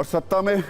और सत्ता में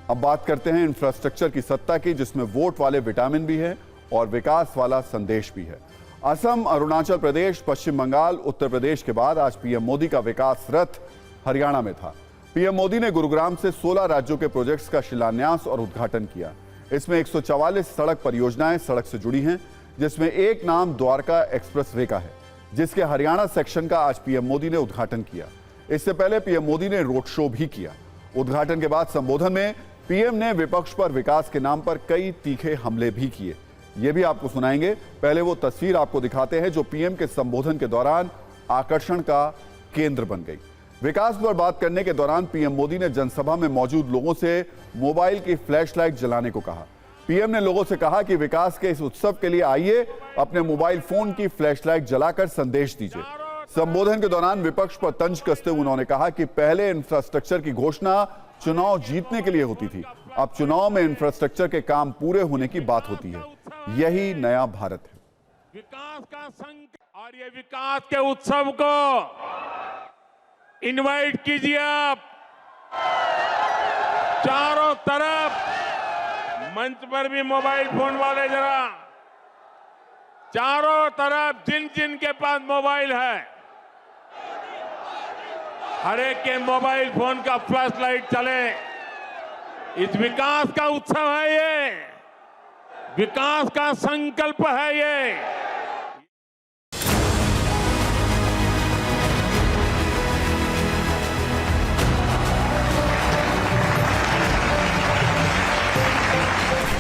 अब बात करते हैं इंफ्रास्ट्रक्चर की सत्ता की, जिसमें वोट वाले विटामिन भी है और विकास वाला संदेश भी है। असम, अरुणाचल प्रदेश, पश्चिम बंगाल, उत्तर प्रदेश के बाद आज पीएम मोदी का विकास रथ हरियाणा में था। पीएम मोदी ने गुरुग्राम से 16 राज्यों के प्रोजेक्ट्स का शिलान्यास और उद्घाटन किया। इसमें 144 सड़क परियोजनाएं सड़क से जुड़ी हैं, जिसमें एक नाम द्वारका एक्सप्रेसवे का है, जिसके हरियाणा सेक्शन का आज पीएम मोदी ने उद्घाटन किया। इससे पहले पीएम मोदी ने रोड शो भी किया। उद्घाटन के बाद संबोधन में पीएम ने विपक्ष पर विकास के नाम पर कई तीखे हमले भी किए। ये भी आपको सुनाएंगे। पहले वो तस्वीर आपको दिखाते हैं जो पीएम के संबोधन के दौरान आकर्षण का केंद्र बन गई। विकास पर बात करने के दौरान पीएम मोदी ने जनसभा में मौजूद लोगों से मोबाइल की फ्लैशलाइट जलाने को कहा। पीएम ने लोगों से कहा कि विकास के इस उत्सव के लिए आइए, अपने मोबाइल फोन की फ्लैशलाइट जलाकर संदेश दीजिए। संबोधन के दौरान विपक्ष पर तंज कसते हुए उन्होंने कहा कि पहले इंफ्रास्ट्रक्चर की घोषणा चुनाव जीतने के लिए होती थी, अब चुनाव में इंफ्रास्ट्रक्चर के काम पूरे होने की बात होती है। यही नया भारत है। विकास का संकल्प और ये विकास के उत्सव को इनवाइट कीजिए आप। चारों तरफ मंच पर भी मोबाइल फोन वाले जरा, चारों तरफ जिन जिन के पास मोबाइल है, हर एक के मोबाइल फोन का फ्लैश लाइट चले। इस विकास का उत्सव है ये, विकास का संकल्प है ये।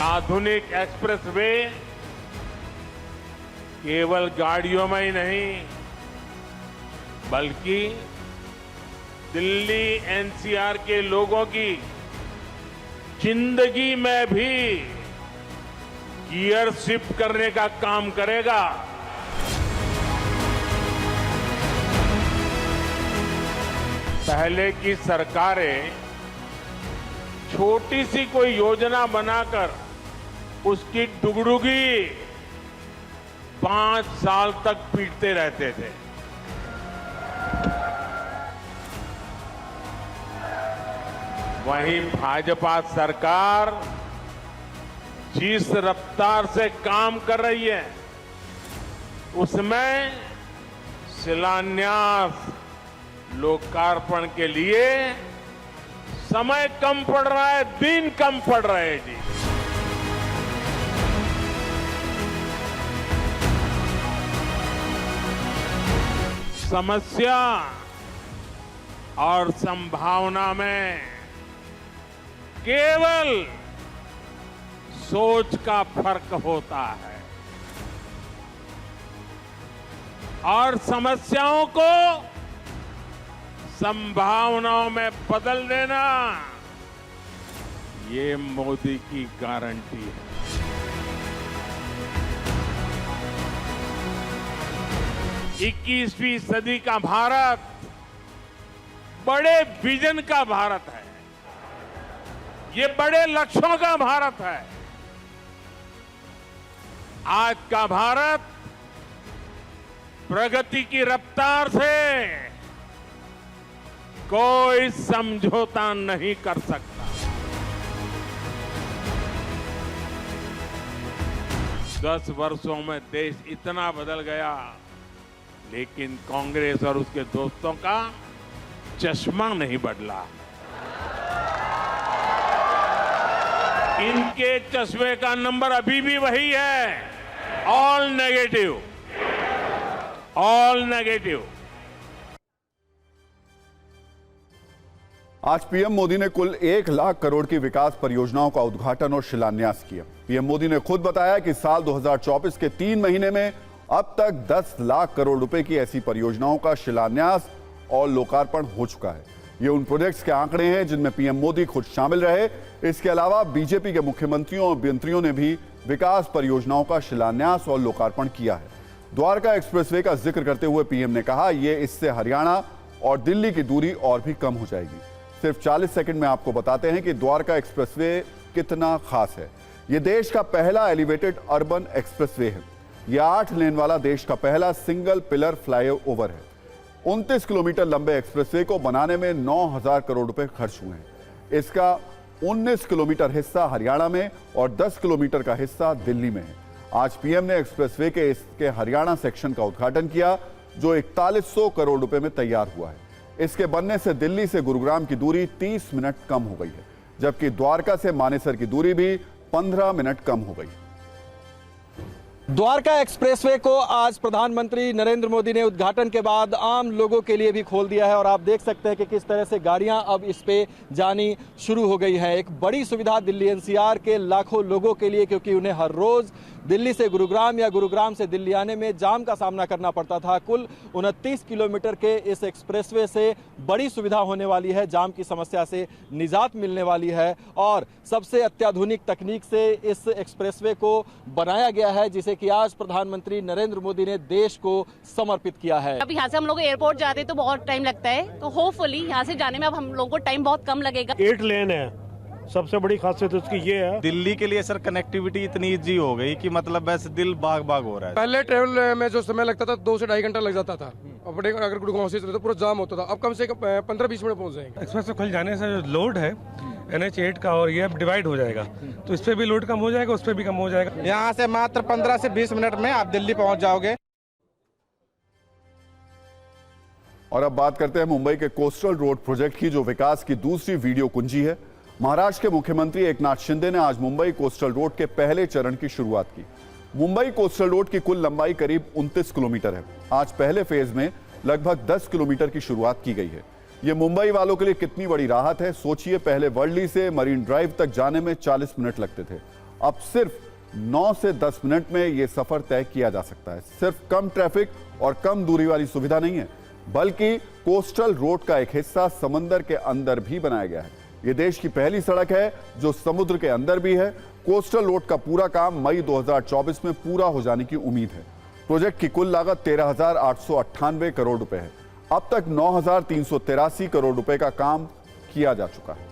आधुनिक एक्सप्रेसवे केवल गाड़ियों में ही नहीं, बल्कि दिल्ली एनसीआर के लोगों की जिंदगी में भी गियर शिफ्ट करने का काम करेगा। पहले की सरकारें छोटी सी कोई योजना बनाकर उसकी डुगडुगी 5 साल तक पीटते रहते थे। वहीं भाजपा सरकार जिस रफ्तार से काम कर रही है, उसमें शिलान्यास, लोकार्पण के लिए समय कम पड़ रहा है, दिन कम पड़ रहे हैं जी। समस्या और संभावना में केवल सोच का फर्क होता है और समस्याओं को संभावनाओं में बदल देना, ये मोदी की गारंटी है। इक्कीसवीं सदी का भारत बड़े विजन का भारत है, ये बड़े लक्ष्यों का भारत है। आज का भारत प्रगति की रफ्तार से कोई समझौता नहीं कर सकता। 10 वर्षों में देश इतना बदल गया, लेकिन कांग्रेस और उसके दोस्तों का चश्मा नहीं बदला। इनके चश्मे का नंबर अभी भी वही है, ऑल नेगेटिव, ऑल नेगेटिव। आज पीएम मोदी ने कुल 1 लाख करोड़ की विकास परियोजनाओं का उद्घाटन और शिलान्यास किया। पीएम मोदी ने खुद बताया कि साल 2024 के 3 महीने में अब तक 10 लाख करोड़ रुपए की ऐसी परियोजनाओं का शिलान्यास और लोकार्पण हो चुका है। ये उन प्रोजेक्ट्स के आंकड़े हैं जिनमें पीएम मोदी खुद शामिल रहे। इसके अलावा बीजेपी के मुख्यमंत्रियों और मंत्रियों ने भी विकास परियोजनाओं का शिलान्यास और लोकार्पण किया है। द्वारका एक्सप्रेसवे का जिक्र करते हुए पीएम ने कहा, ये इससे हरियाणा और दिल्ली की दूरी और भी कम हो जाएगी। सिर्फ 40 सेकंड में आपको बताते हैं कि द्वारका एक्सप्रेसवे कितना खास है। ये देश का पहला एलिवेटेड अर्बन एक्सप्रेसवे है। यह 8 लेन वाला देश का पहला सिंगल पिलर फ्लाईओवर है। 29 किलोमीटर लंबे एक्सप्रेसवे को बनाने में 9,000 करोड़ रुपए खर्च हुए हैं। इसका 19 किलोमीटर हिस्सा हरियाणा में और 10 किलोमीटर का हिस्सा दिल्ली में है। आज पीएम ने एक्सप्रेसवे के इसके हरियाणा सेक्शन का उद्घाटन किया, जो 4100 करोड़ रुपए में तैयार हुआ है। इसके बनने से दिल्ली से गुरुग्राम की दूरी 30 मिनट कम हो गई है, जबकि द्वारका से मानेसर की दूरी भी 15 मिनट कम हो गई। द्वारका एक्सप्रेसवे को आज प्रधानमंत्री नरेंद्र मोदी ने उद्घाटन के बाद आम लोगों के लिए भी खोल दिया है और आप देख सकते हैं कि किस तरह से गाड़ियां अब इस पे जानी शुरू हो गई है। एक बड़ी सुविधा दिल्ली एनसीआर के लाखों लोगों के लिए, क्योंकि उन्हें हर रोज दिल्ली से गुरुग्राम या गुरुग्राम से दिल्ली आने में जाम का सामना करना पड़ता था। कुल 29 किलोमीटर के इस एक्सप्रेसवे से बड़ी सुविधा होने वाली है, जाम की समस्या से निजात मिलने वाली है और सबसे अत्याधुनिक तकनीक से इस एक्सप्रेसवे को बनाया गया है, जिसे कि आज प्रधानमंत्री नरेंद्र मोदी ने देश को समर्पित किया है। अब यहाँ से हम लोग एयरपोर्ट जाते तो बहुत टाइम लगता है, तो होपफुली यहाँ से जाने में अब हम लोगों को टाइम बहुत कम लगेगा। 8 लेन है, सबसे बड़ी खासियत उसकी ये है। दिल्ली के लिए सर कनेक्टिविटी इतनी इजी हो गई कि मतलब बस दिल बाग बाग हो रहा है। पहले ट्रेवल में जो समय लगता था 2 से 2.5 घंटा लग जाता था, और अगर गुड़गांव से तो पूरा जाम होता था। अब कम से कम 15-20 मिनट पहुंच जाएंगे। एक्सप्रेस खुल जाने से जो लोड है NH8 का और ये अब डिवाइड हो जाएगा, तो इस पे भी लोड कम हो जाएगा, उस पे भी कम हो जाएगा। यहाँ से मात्र 15 से 20 मिनट में आप दिल्ली पहुंच जाओगे। और अब बात करते हैं मुंबई के कोस्टल रोड प्रोजेक्ट की, जो विकास की दूसरी वीडियो कुंजी है। महाराष्ट्र के मुख्यमंत्री एकनाथ शिंदे ने आज मुंबई कोस्टल रोड के पहले चरण की शुरुआत की। मुंबई कोस्टल रोड की कुल लंबाई करीब 29 किलोमीटर है। आज पहले फेज में लगभग 10 किलोमीटर की शुरुआत की गई है। यह मुंबई वालों के लिए कितनी बड़ी राहत है, सोचिए। पहले वर्ली से मरीन ड्राइव तक जाने में 40 मिनट लगते थे, अब सिर्फ 9 से 10 मिनट में यह सफर तय किया जा सकता है। सिर्फ कम ट्रैफिक और कम दूरी वाली सुविधा नहीं है, बल्कि कोस्टल रोड का एक हिस्सा समंदर के अंदर भी बनाया गया है। यह देश की पहली सड़क है जो समुद्र के अंदर भी है। कोस्टल रोड का पूरा काम मई 2024 में पूरा हो जाने की उम्मीद है। प्रोजेक्ट की कुल लागत 13,898 करोड़ रुपए है। अब तक 9,383 करोड़ रुपए का काम किया जा चुका है।